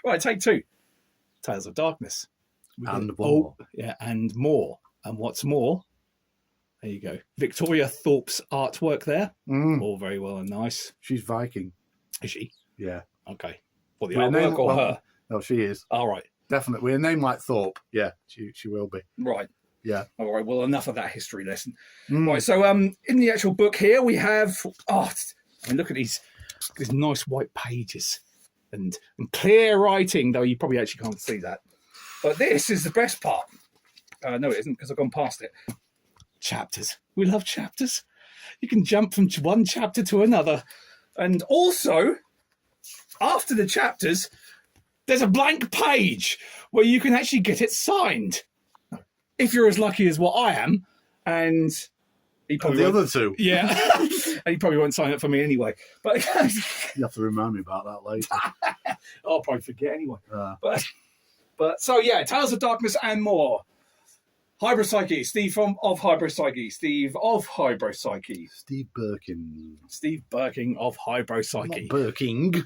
Right, take 2. Tales of Darkness. And more. Yeah, and more. And what's more, there you go. Victoria Thorpe's artwork there. All very well and nice. She's Viking. Is she? Yeah. Okay. Well, the artwork or her? No, she is. All right. Definitely. With a name like Thorpe, yeah, she will be. Right. Yeah. All right. Well, enough of that history lesson. Right. So, in the actual book here, we have. Look at these nice white pages and clear writing. Though you probably actually can't see that, but this is the best part. No, it isn't because I've gone past it. Chapters. We love chapters. You can jump from one chapter to another, and also after the chapters, there's a blank page where you can actually get it signed. If you're as lucky as what I am, and he probably other two. Yeah. And he probably won't sign up for me anyway. But you have to remind me about that later. I'll probably forget anyway. But so yeah, Tales of Darkness and more. Hybropsyche, Steve of Hybropsyche. Steve of Hybropsyche. Steve Birkin. Steve Birkin of Hybropsyche. Not Birking.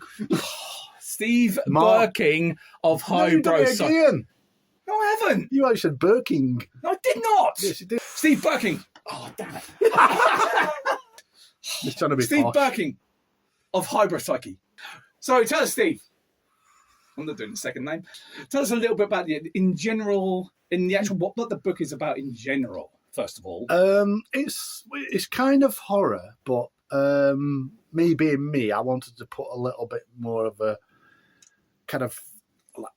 Steve Birkin of Hybropsyche. No, I haven't. You actually said Birking. No, I did not. Yes, you did. Steve Birkin. Oh, damn it. Just trying to be Steve posh. Birkin of Hybropsyche. So tell us, Steve. I'm not doing the second name. Tell us a little bit about in general, in the actual what the book is about in general. First of all, it's kind of horror, but me being me, I wanted to put a little bit more of a kind of like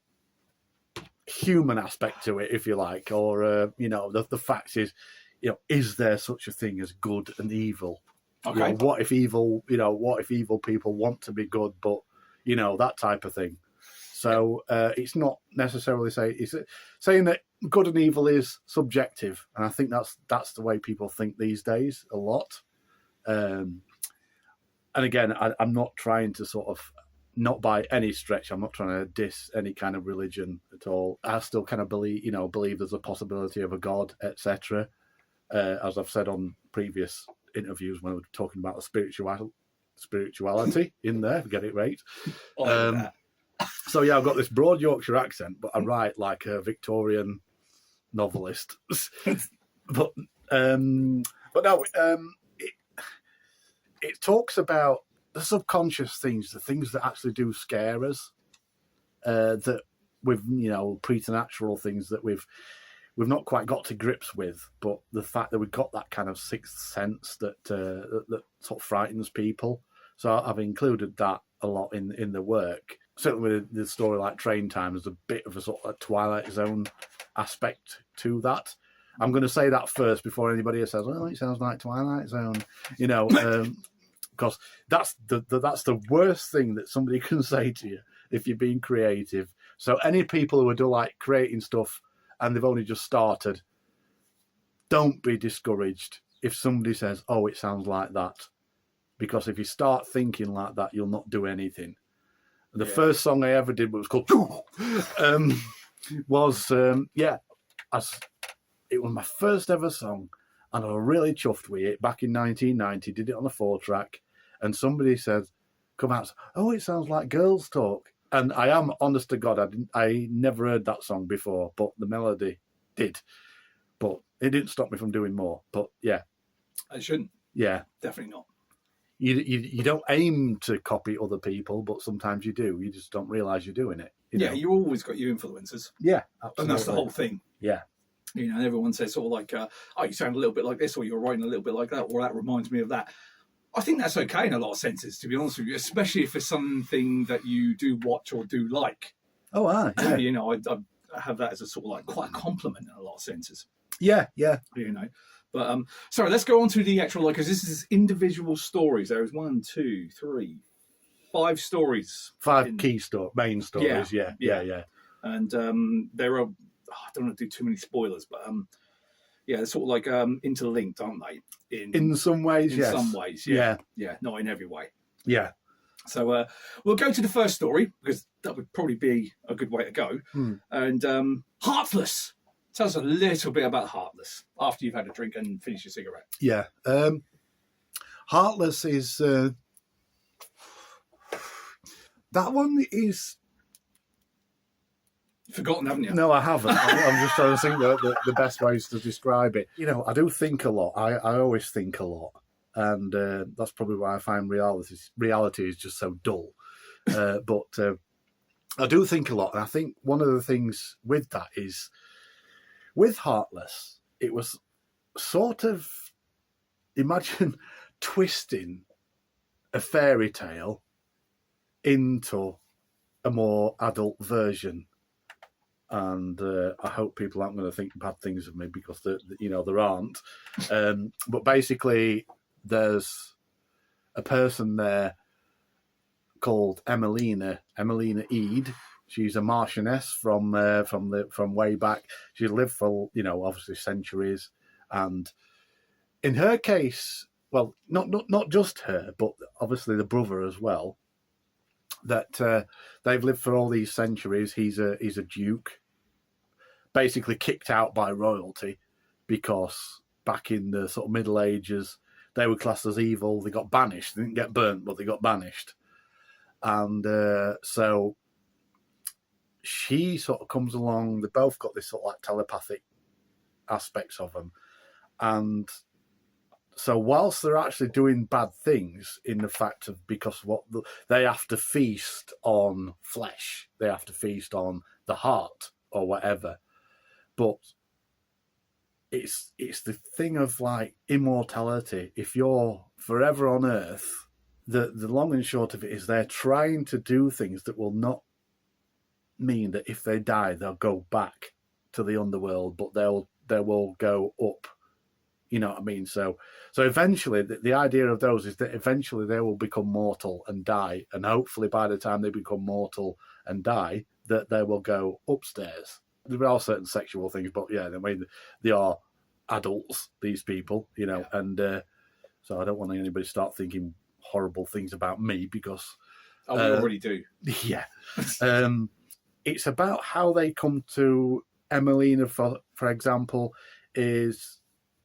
human aspect to it, if you like, or the fact is there such a thing as good and evil? Okay. What if evil people want to be good, but that type of thing. So it's not necessarily saying that good and evil is subjective, and I think that's the way people think these days a lot. And again, I'm not trying to sort of, not by any stretch, I'm not trying to diss any kind of religion at all. I still kind of believe there's a possibility of a God, etc. As I've said on previous interviews when we were talking about the spirituality in there, get it right. So yeah, I've got this broad Yorkshire accent, but I write like a Victorian novelist. but no, it talks about the subconscious things, the things that actually do scare us, that with preternatural things that we've not quite got to grips with, but the fact that we've got that kind of sixth sense that sort of frightens people. So I've included that a lot in the work. Certainly with the story like Train Time, there's a bit of a sort of Twilight Zone aspect to that. I'm going to say that first before anybody says, "Oh, it sounds like Twilight Zone," because that's the worst thing that somebody can say to you if you're being creative. So any people who are like creating stuff and they've only just started, don't be discouraged if somebody says, "Oh, it sounds like that," because if you start thinking like that, you'll not do anything. The first song I ever did was called it was my first ever song, and I was really chuffed with it back in 1990. Did it on a 4-track, and somebody said, "Come out, oh, it sounds like Girls Talk." And I am honest to God, I never heard that song before, but the melody did. But it didn't stop me from doing more. But yeah, I shouldn't. Yeah, definitely not. You don't aim to copy other people, but sometimes you do. You just don't realise you're doing it. You always got your influences. Yeah, absolutely. And that's the whole thing. Yeah. Everyone says sort of like, "Oh, you sound a little bit like this," or "You're writing a little bit like that," or "That reminds me of that." I think that's okay in a lot of senses, to be honest with you, especially if it's something that you do watch or do like. Oh, yeah. I have that as a sort of like quite a compliment in a lot of senses. Yeah. But sorry, let's go on to the actual, because this is individual stories. There is 5 stories. 5 main stories. Yeah. And there are, I don't want to do too many spoilers, but they're sort of like interlinked, aren't they? In some ways, yes. In some ways, yeah. Not in every way. Yeah. So we'll go to the first story, because that would probably be a good way to go. And Heartless. Tell us a little bit about Heartless after you've had a drink and finished your cigarette. Yeah. Heartless is... that one is Forgotten, haven't you? No, I haven't. I'm just trying to think the best ways to describe it. You know, I do think a lot. I always think a lot. And that's probably why I find reality is just so dull. But I do think a lot. And I think one of the things with that is, with Heartless, it was sort of, imagine twisting a fairy tale into a more adult version. And I hope people aren't going to think bad things of me, because there aren't. But basically, there's a person there called Emelina Eade. She's a Marchioness from way back. She lived for obviously centuries, and in her case, well, not just her, but obviously the brother as well. That they've lived for all these centuries. He's a duke, basically kicked out by royalty, because back in the sort of Middle Ages, they were classed as evil. They got banished. They didn't get burnt, but they got banished. And so she sort of comes along. They both got this sort of like telepathic aspects of them. And so whilst they're actually doing bad things, in the fact of, because they have to feast on flesh, they have to feast on the heart or whatever. But it's the thing of like immortality. If you're forever on Earth, the long and short of it is they're trying to do things that will not mean that if they die, they'll go back to the underworld, but they will go up. You know what I mean? So eventually, the idea of those is that eventually they will become mortal and die, and hopefully by the time they become mortal and die, that they will go upstairs. There are certain sexual things, but yeah, I mean, they are adults, these people, and so I don't want anybody to start thinking horrible things about me, because we already do. Yeah. It's about how they come to Emelina, for example, is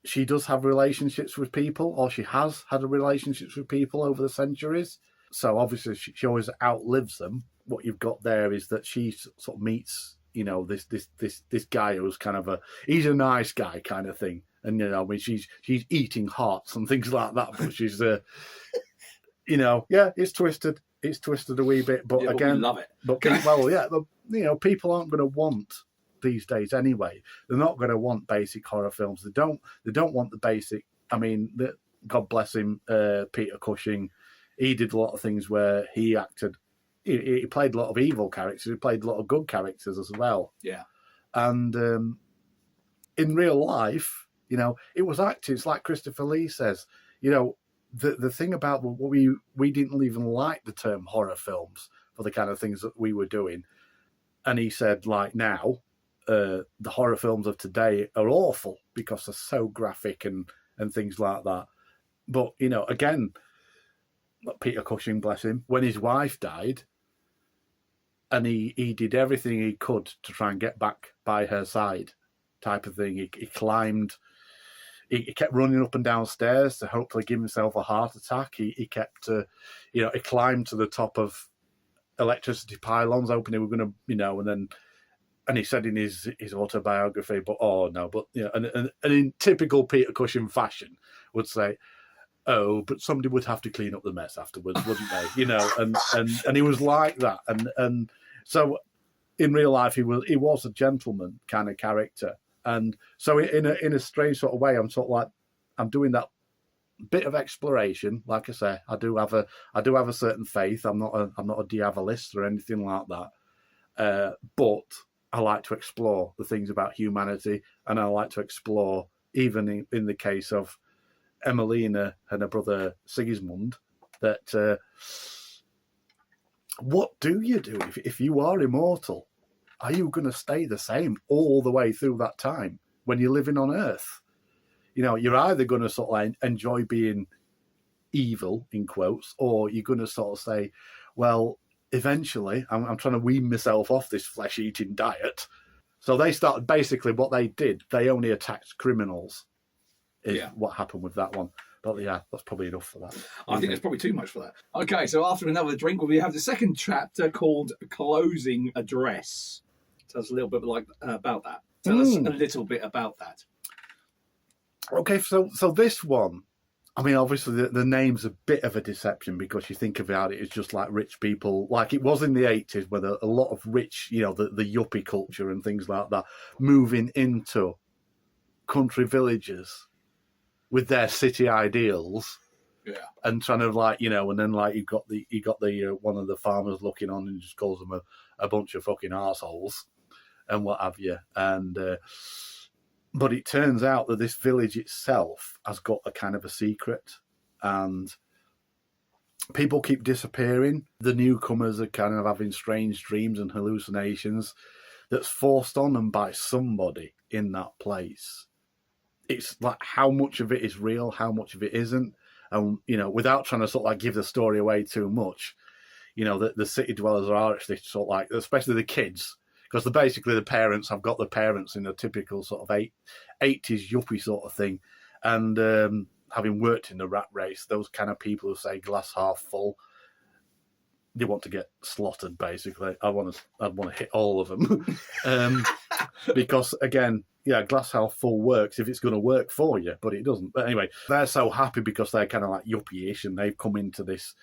she does have relationships with people, or she has had relationships with people over the centuries. So obviously she always outlives them. What you've got there is that she sort of meets, this guy who's kind of he's a nice guy kind of thing. And, I mean, she's eating hearts and things like that, but she's, it's twisted. It's twisted a wee bit, but again, we love it. But people aren't going to want these days anyway. They're not going to want basic horror films. They don't want the basic. I mean, God bless him, Peter Cushing. He did a lot of things where he acted. He played a lot of evil characters. He played a lot of good characters as well. Yeah. And in real life, it was acting. It's like Christopher Lee says. The thing about what we didn't even like the term horror films for the kind of things that we were doing. And he said, like, now, the horror films of today are awful because they're so graphic and things like that. But, again, Peter Cushing, bless him, when his wife died, and he did everything he could to try and get back by her side, type of thing. He climbed, he kept running up and down stairs to hopefully give himself a heart attack. He kept, he climbed to the top of electricity pylons, hoping they were going to, and he said in his autobiography, and in typical Peter Cushing fashion, would say, "Oh, but somebody would have to clean up the mess afterwards, wouldn't they?" And he was like that, and so in real life he was a gentleman kind of character, and so in a strange sort of way, I'm sort of like, I'm doing that bit of exploration. Like I say, I do have a certain faith. I'm not a diabolist or anything like that, but I like to explore the things about humanity, and I like to explore, even in the case of Emelina and her brother Sigismund, that what do you do if you are immortal? Are you going to stay the same all the way through that time when you're living on Earth? You're either going to sort of like enjoy being evil, in quotes, or you're going to sort of say, well, eventually I'm trying to wean myself off this flesh-eating diet. So they started, basically what they did, they only attacked criminals, is what happened with that one. But yeah, that's probably enough for that. I think that's probably too much for that. Okay, so after another drink, we have the second chapter called Closing Address. Tell us a little bit about that. Tell us a little bit about that. Okay, so this one, I mean, obviously the name's a bit of a deception because you think about it, it's just like rich people, like it was in the 80s, where a lot of rich, you know, the yuppie culture and things like that, moving into country villages with their city ideals. Yeah. And trying to, like, you know, and then like you got the one of the farmers looking on and just calls them a bunch of fucking arseholes and what have you. And but it turns out that this village itself has got a kind of a secret, and people keep disappearing. The newcomers are kind of having strange dreams and hallucinations that's forced on them by somebody in that place. It's like how much of it is real, how much of it isn't. And, you know, without trying to sort of like give the story away too much, you know, the city dwellers are actually sort of like, especially the kids, because basically the parents have got the parents in a typical sort of 80s yuppie sort of thing. And having worked in the rat race, those kind of people who say glass half full, they want to get slaughtered, basically. I'd want to hit all of them. Because, again, yeah, glass half full works if it's going to work for you, but it doesn't. But anyway, they're so happy because they're kind of like yuppie-ish, and they've come into this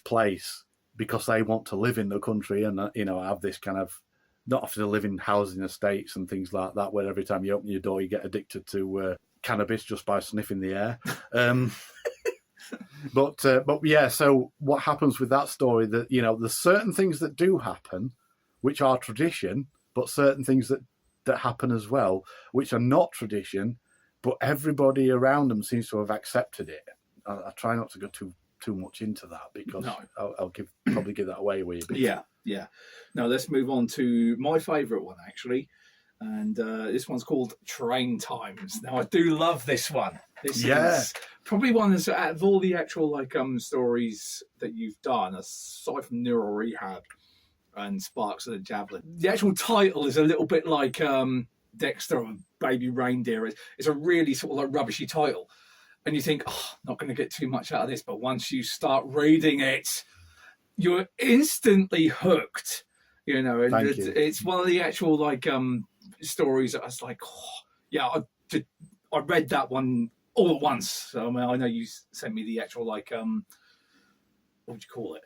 place because they want to live in the country and, you know, have this kind of, not have to live in housing estates and things like that, where every time you open your door, you get addicted to cannabis just by sniffing the air. But yeah, so what happens with that story, that, you know, there's certain things that do happen, which are tradition, but certain things that happen as well, which are not tradition, but everybody around them seems to have accepted it. I try not to go too much into that because I'll probably give that away a wee bit. Yeah. Now let's move on to my favourite one, actually. And this one's called Train Times. Now, I do love this one. This is probably one that's, out of all the actual stories that you've done, aside from Neural Rehab and Sparks of the Javelin, the actual title is a little bit like Dexter or Baby Reindeer. It's a really sort of like rubbishy title. And you think, not going to get too much out of this. But once you start reading it, you're instantly hooked. You know, and it's one of the actual stories that I was like, I read that one all at once. So I mean, I know you sent me the actual what would you call it?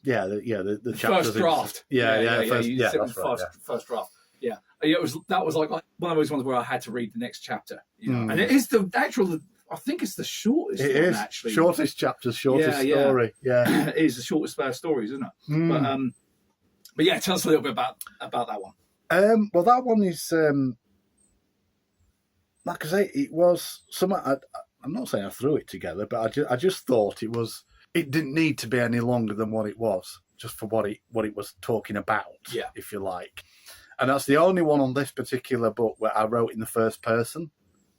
Yeah, the first draft. First draft. Yeah, that was like one of those ones where I had to read the next chapter. You know? And it is the actual. I think it's the shortest. It is actually shortest chapters, shortest story. Yeah, it is the shortest of our stories, isn't it? But yeah, tell us a little bit about that one. Well, that one is, like I say, it was something. I'm not saying I threw it together, but I just thought it didn't need to be any longer than what it was, just for what it was talking about, if you like. And that's the only one on this particular book where I wrote in the first person.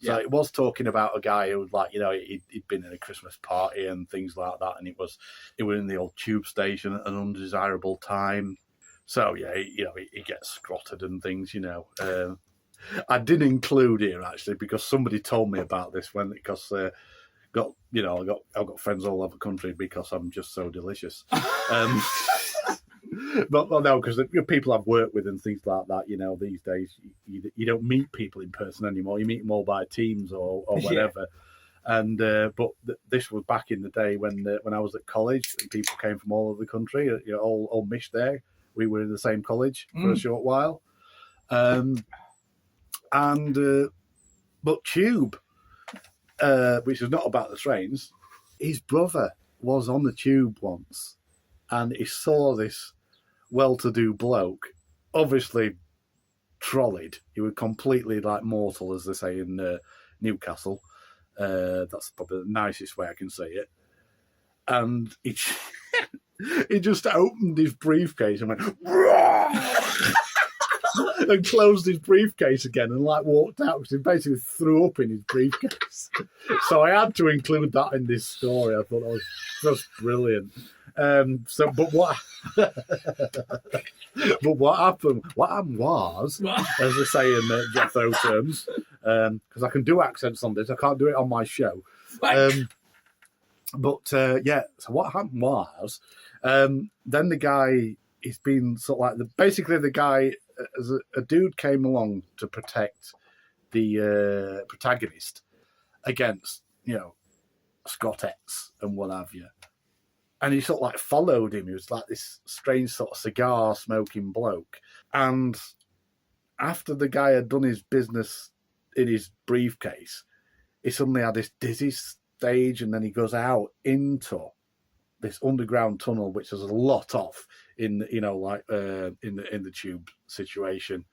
So it was talking about a guy who, he'd been in a Christmas party and things like that, and it was in the old tube station at an undesirable time. So he gets scrotted and things, I did include here actually because somebody told me about this because I've got friends all over the country because I'm just so delicious. But no, because the people I've worked with and things like that, these days you don't meet people in person anymore. You meet them all by Teams or whatever. Yeah. And but this was back in the day when I was at college and people came from all over the country. All Mish there. We were in the same college for a short while, but Tube, which is not about the trains, his brother was on the Tube once, and he saw this well-to-do bloke, obviously trolleyed. He was completely mortal, as they say in Newcastle. That's probably the nicest way I can say it. And he just opened his briefcase and went and closed his briefcase again and walked out because he basically threw up in his briefcase. So I had to include that in this story. I thought that was just brilliant. But what happened was, as they say in Jethro terms, because I can do accents on this, I can't do it on my show. So what happened was, then the guy, he's been sort of basically the guy a dude came along to protect the protagonist against, Scottettes and what have you. And he sort of like followed him. He was like this strange sort of cigar smoking bloke. And after the guy had done his business in his briefcase, he suddenly had this dizzy stage, and then he goes out into this underground tunnel, which is a lot off in in the tube situation.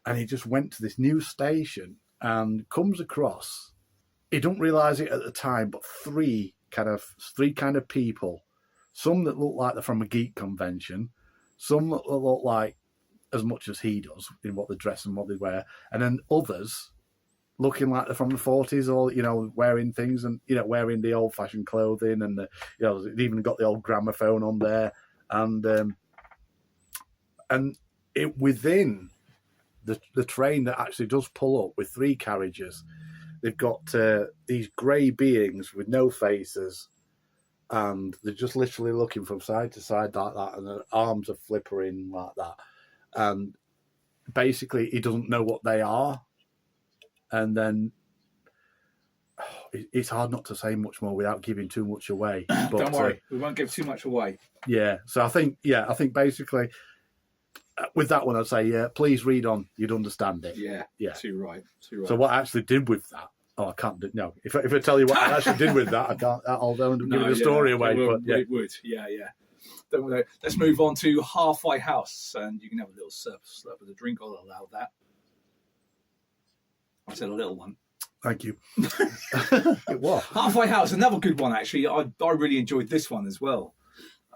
And he just went to this new station and comes across. He don't realise it at the time, but three kind of people. Some that look like they're from a geek convention, some that look like as much as he does in what they dress and what they wear, and then others looking like they're from the 40s, or wearing things and wearing the old-fashioned clothing, and they've even got the old gramophone on there, and it within the train that actually does pull up with three carriages, they've got these grey beings with no faces. And they're just literally looking from side to side like that, and their arms are flippering like that. And basically, he doesn't know what they are. And then it's hard not to say much more without giving too much away. But, don't worry, we won't give too much away. Yeah. So I think basically with that one, I'd say, please read on. You'd understand it. Yeah. Too right. So what I actually did with that. Oh, I can't do no. If I tell you what I actually did with that, I can't. I'll give the story away. But it would. Yeah. Don't worry. Let's move on to Halfway House, and you can have a little slurp of the drink. I'll allow that. I said a little one. Thank you. It was Halfway House, another good one actually. I really enjoyed this one as well.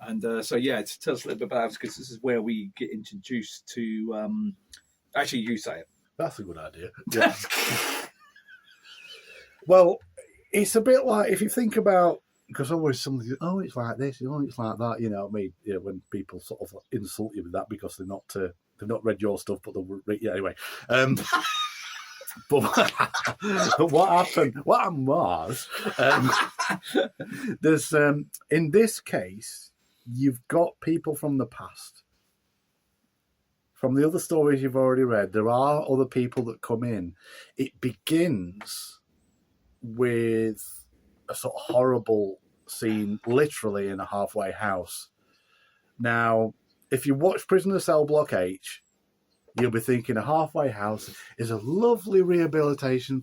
And tell us a little bit about it, because this is where we get introduced to. Actually, you say it. That's a good idea. Yeah. Well, it's a bit like, if you think about, because always somebody, it's like this, it's like that, what I mean? When people sort of insult you with that because they've not read your stuff, but they'll read, anyway. But what happened was, there's in this case, you've got people from the past. From the other stories you've already read, there are other people that come in. It begins with a sort of horrible scene, literally in a halfway house. Now, if you watch Prisoner Cell Block H, you'll be thinking a halfway house is a lovely rehabilitation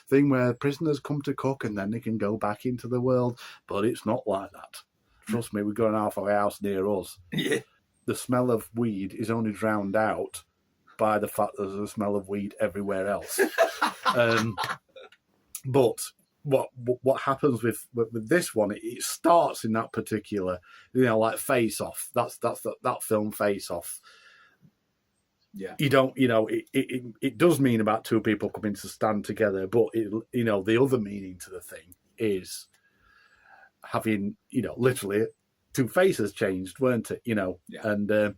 thing where prisoners come to cook and then they can go back into the world. But it's not like that. Trust me, we've got an halfway house near us. Yeah. The smell of weed is only drowned out by the fact that there's a smell of weed everywhere else. But what happens with this one? It starts in that particular, like Face Off. That's that film Face Off. Yeah, you don't, it does mean about two people coming to stand together, but the other meaning to the thing is having literally two faces changed, weren't it? Yeah. And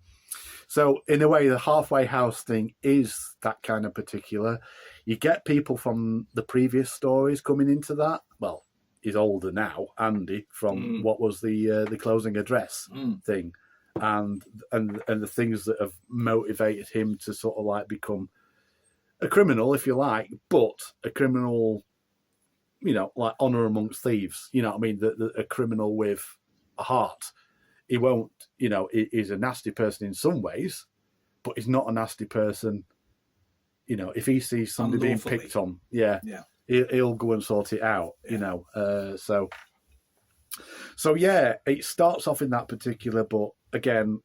so in a way, the halfway house thing is that kind of particular. You get people from the previous stories coming into that. Well, he's older now, Andy, from what was the closing address thing, and the things that have motivated him to sort of like become a criminal, if you like, but a criminal, like honor amongst thieves. You know what I mean? A criminal with a heart. He won't, he's a nasty person in some ways, but he's not a nasty person. If he sees somebody being picked on, he'll go and sort it out, So yeah, it starts off in that particular, but again,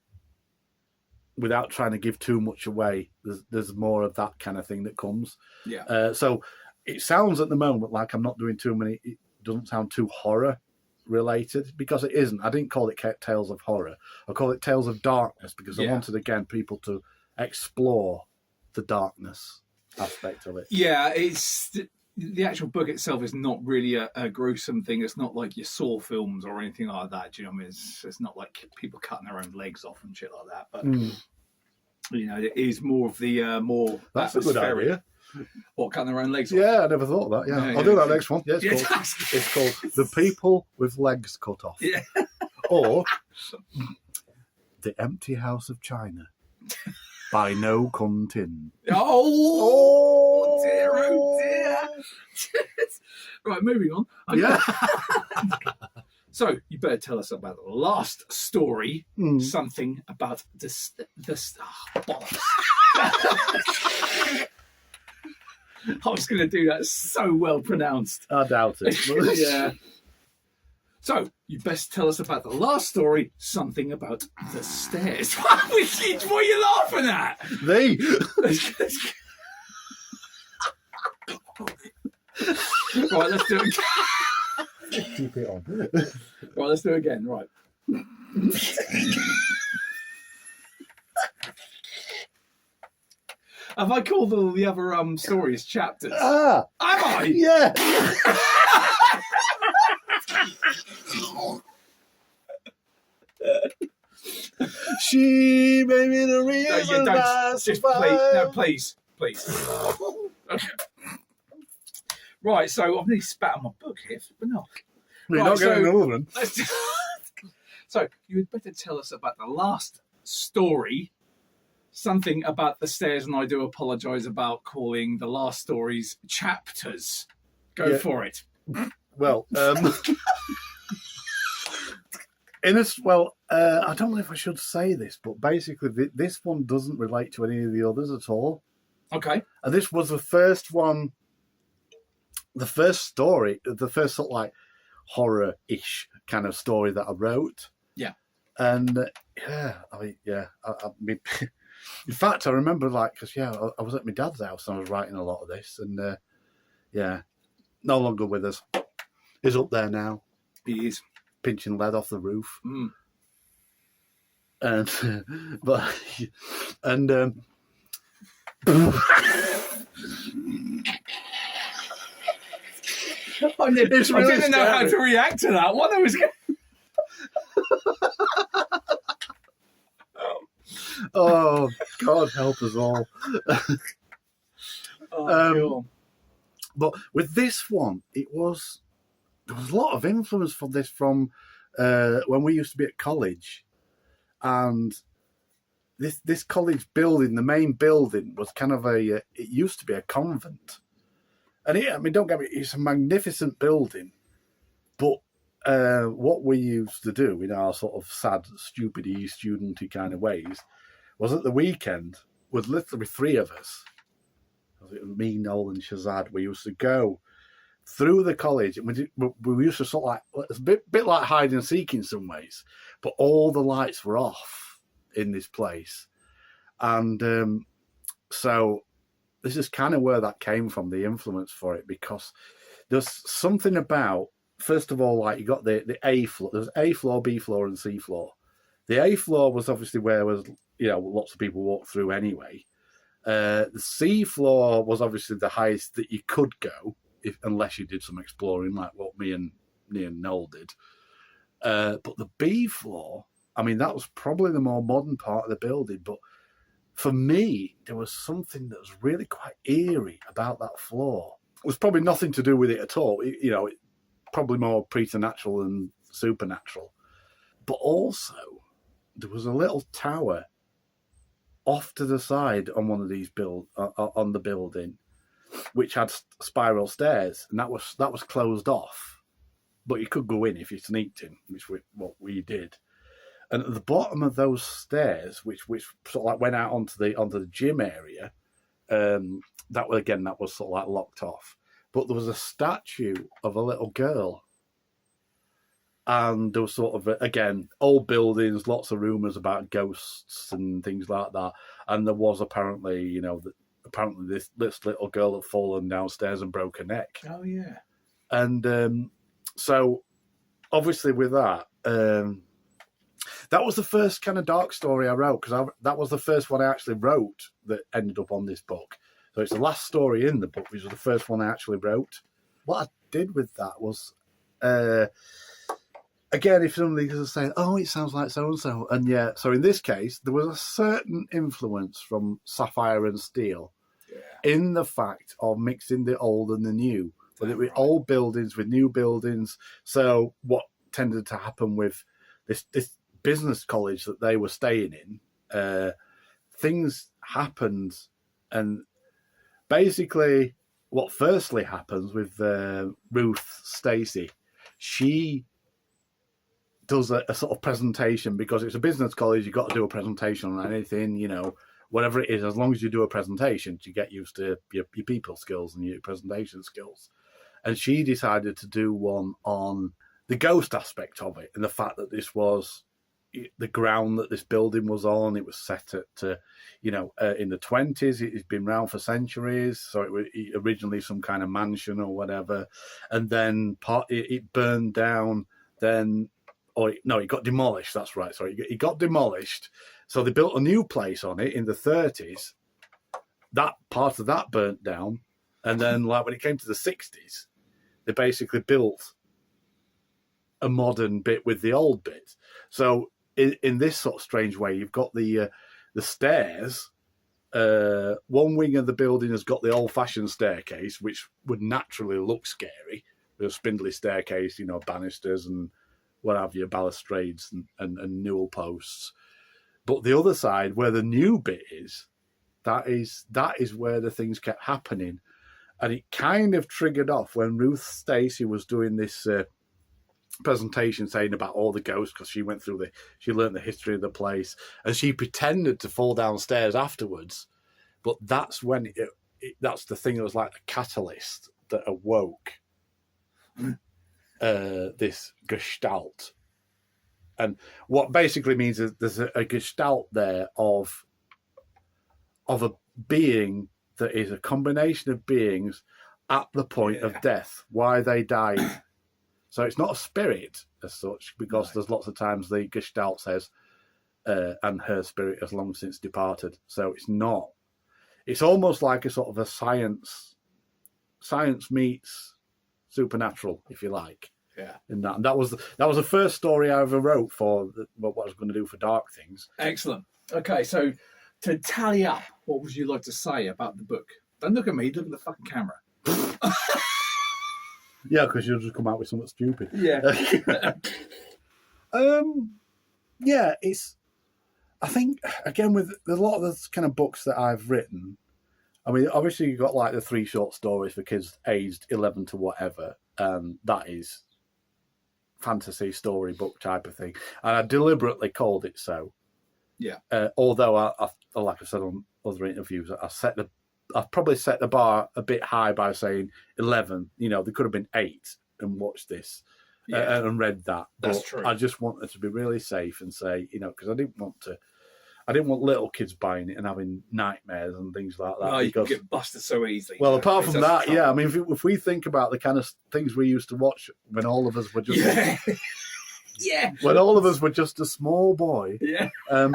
without trying to give too much away, there's more of that kind of thing that comes. Yeah. So it sounds at the moment like I'm not doing too many, it doesn't sound too horror related, because it isn't. I didn't call it Tales of Horror. I call it Tales of Darkness, because I wanted, again, people to explore the darkness aspect of it. Yeah, it's the actual book itself is not really a gruesome thing. It's not like your Saw films or anything like that. Do you know what I mean? It's not like people cutting their own legs off and shit like that. But it is more of the more. That's a good idea. What, cutting their own legs off? Yeah, I never thought of that. Yeah, I'll do that next one. Yeah, it's called The People with Legs Cut Off. Yeah. Or The Empty House of China. by no cunting. Oh dear, oh dear. Right, moving on. Okay. Yeah. So you better tell us about the last story. Something about this. Bollocks. I was going to do that so well pronounced. I doubt it. Yeah. So you best tell us about the last story. Something about the stairs. What are you laughing at? They. Right, let's do it. Keep it on. Right, let's do it again. Right. Have I called all the other stories chapters? Ah, Am I? yeah. She made me the reason I survived. Please. Okay. Right, so I've nearly spat on my book here, but no. You're not getting another one. So you had better tell us about the last story. Something about the stairs, and I do apologise about calling the last stories chapters. Go for it. Well, I don't know if I should say this, but basically this one doesn't relate to any of the others at all. Okay. And this was the first one, the first story, the first sort of like horror-ish kind of story that I wrote. Yeah. And I mean, in fact, I remember because I was at my dad's house and I was writing a lot of this, and no longer with us. He's up there now. He is pinching lead off the roof. And I didn't know how to react to that one. I was Oh, God help us all. Cool. But with this one, there was a lot of influence from this from when we used to be at college. And this college building, the main building, was kind of it used to be a convent. And don't get me, it's a magnificent building. But what we used to do in our sort of sad, stupid, studenty kind of ways was at the weekend, with literally three of us, me, Noel, and Shazad, we used to go through the college, and we used to sort of like, it's a bit like hide and seek in some ways, but all the lights were off in this place. And so this is kind of where that came from, the influence for it, because there's something about, first of all, like you got the A floor, there's A floor, B floor, and C floor. The A floor was obviously where lots of people walked through anyway. The C floor was obviously the highest that you could go, unless you did some exploring, like what me and Noel did. But the B floor, I mean, that was probably the more modern part of the building. But for me, there was something that was really quite eerie about that floor. It was probably nothing to do with it at all. It probably more preternatural than supernatural. But also, there was a little tower off to the side on one of these on the building, which had spiral stairs, and that was closed off, but you could go in if you sneaked in, what we did. And at the bottom of those stairs, which sort of like went out onto the gym area, that was sort of like locked off. But there was a statue of a little girl. And there was sort of, again, old buildings, lots of rumours about ghosts and things like that. And there was apparently, this little girl had fallen downstairs and broke her neck. Oh, yeah. And so, obviously with that, that was the first kind of dark story I wrote, because that was the first one I actually wrote that ended up on this book. So it's the last story in the book, which was the first one I actually wrote. What I did with that was... again, if somebody was saying, "Oh, it sounds like so and so," and yeah, so in this case, there was a certain influence from Sapphire and Steel in the fact of mixing the old and the new, whether it be old buildings with new buildings. So what tended to happen with this business college that they were staying in, things happened, and basically what firstly happens with Ruth Stacey, she does a sort of presentation, because it's a business college. You've got to do a presentation on anything, whatever it is. As long as you do a presentation, you get used to your people skills and your presentation skills. And she decided to do one on the ghost aspect of it, and the fact that this was the ground that this building was on. It was set at, in the 20s. It's been around for centuries. So it was originally some kind of mansion or whatever. And then it burned down then, it got demolished. That's right. Sorry, it got demolished. So they built a new place on it in the 30s. That part of that burnt down. And then when it came to the 60s, they basically built a modern bit with the old bit. So in this sort of strange way, you've got the stairs. One wing of the building has got the old-fashioned staircase, which would naturally look scary. There's a spindly staircase, banisters and what have you, balustrades and newel posts. But the other side, where the new bit is, that is where the things kept happening. And it kind of triggered off when Ruth Stacey was doing this presentation saying about all the ghosts, because she learned the history of the place, and she pretended to fall downstairs afterwards. But that's when that's the thing that was like the catalyst that awoke this gestalt. And what basically means is there's a gestalt there of a being that is a combination of beings at the point of death, why they died. So it's not a spirit as such, because there's lots of times the gestalt says, and her spirit has long since departed. So it's not. It's almost like a sort of a science meets supernatural, if you like. Yeah. And that was the first story I ever wrote for what I was going to do for Dark Things. Excellent. Okay, so to tally up, what would you like to say about the book? Don't look at me, look at the fucking camera. Yeah, because you'll just come out with something stupid. Yeah. Yeah, I think, again, with a lot of the kind of books that I've written, I mean, obviously you've got like the 3 short stories for kids aged 11 to whatever. That is fantasy storybook type of thing. And I deliberately called it so. Yeah. Although, I like I said on other interviews, I've probably set the bar a bit high by saying 11. There could have been 8 and watched this and read that. That's but true. I just wanted to be really safe and say, because I didn't want little kids buying it and having nightmares and things like that. No, you can get busted so easily. Well, apart from that, yeah. I mean, if we think about the kind of things we used to watch when all of us were just... Yeah. Yeah. When all of us were just a small boy. Yeah. There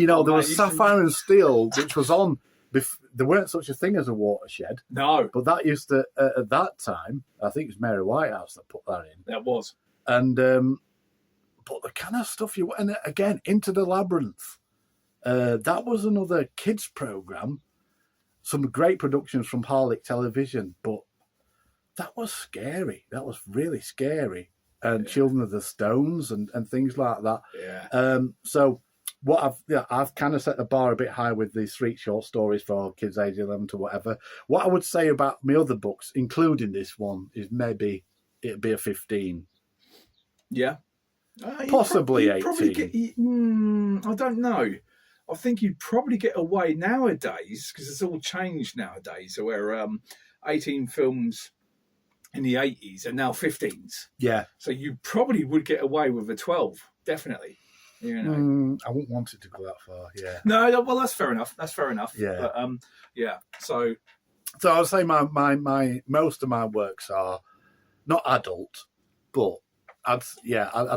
was Sapphire and Steel, which was on... There weren't such a thing as a watershed. No. But that used to, at that time, I think it was Mary Whitehouse that put that in. That was. And, but the kind of stuff and again, Into the Labyrinth. That was another kids' program. Some great productions from Harlech Television, but that was scary. That was really scary. And Children of the Stones and things like that. Yeah. So what I've kind of set the bar a bit high with these 3 short stories for kids age 11 to whatever. What I would say about my other books, including this one, is maybe it'd be a 15. Yeah. Possibly 18. I don't know. I think you'd probably get away nowadays, because it's all changed nowadays, where 18 films in the 80s are now 15s. Yeah. So you probably would get away with a 12, definitely. I wouldn't want it to go that far, yeah. No, well, that's fair enough. Yeah. But, yeah, so I'd say my most of my works are not adult, but I'd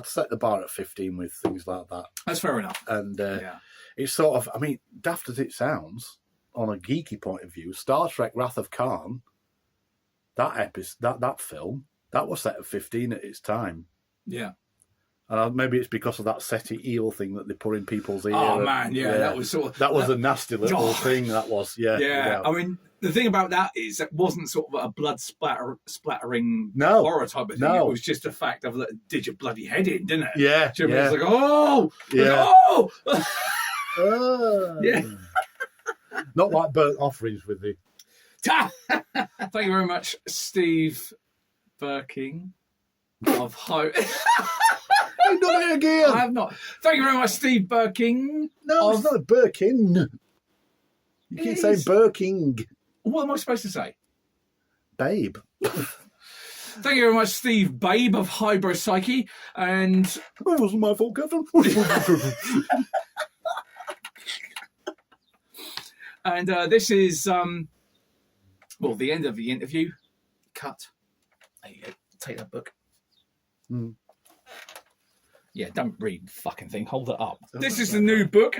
set the bar at 15 with things like that. That's fair enough. And it's sort of, I mean, daft as it sounds, on a geeky point of view, Star Trek Wrath of Khan, that film, that was set at 15 at its time. Yeah. And maybe it's because of that SETI eel thing that they put in people's ear. Oh, man, that was sort of... That was a nasty little thing, that was, yeah. Yeah, I mean, the thing about that is it wasn't sort of a blood splattering horror type of thing. It was just a fact of, did your bloody head in, didn't it? Yeah, It was like, oh! Yeah. Like, oh! Yeah. Not like burnt offerings with the. Thank you very much, Steve Birkin of You've done it again. I have not. Thank you very much, Steve Birkin. No, it's not a Birkin. You keep saying Birking. What am I supposed to say? Babe. Thank you very much, Steve Babe of Hybropsyche. And It wasn't my fault, Kevin. and this is the end of the interview. Cut. There you go. Take that book. Mm. Yeah, don't read the fucking thing. Hold it up. This is the new book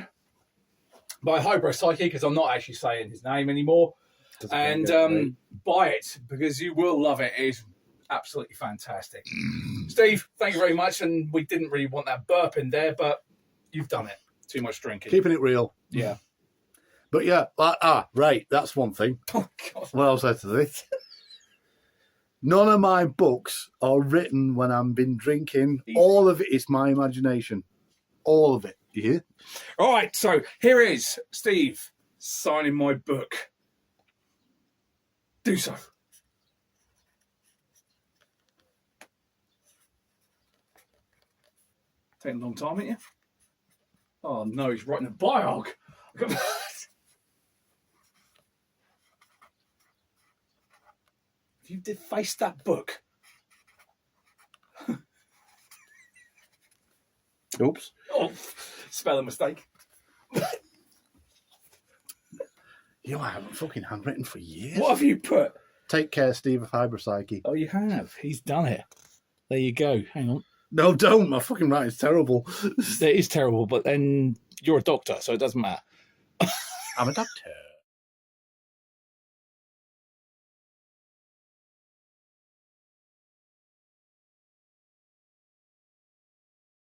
by Hybropsyche, because I'm not actually saying his name anymore. And buy it, because you will love it. It's absolutely fantastic. Steve, thank you very much. And we didn't really want that burp in there, but you've done it. Too much drinking. Keeping it real. Yeah. But yeah, right, that's one thing. Oh, God. What else said to this? None of my books are written when I've been drinking. Easy. All of it is my imagination. All of it. You hear? All right, so here is Steve signing my book. Do so. Taking a long time, ain't you? Oh no, he's writing a biog. You defaced that book. Oops. Oh, spelling mistake. I haven't fucking handwritten for years. What have you put? Take care, Steve of Hybropsyche. Oh, you have. He's done it. There you go. Hang on. No, don't. My fucking writing's terrible. It is terrible, but then you're a doctor, so it doesn't matter. I'm a doctor.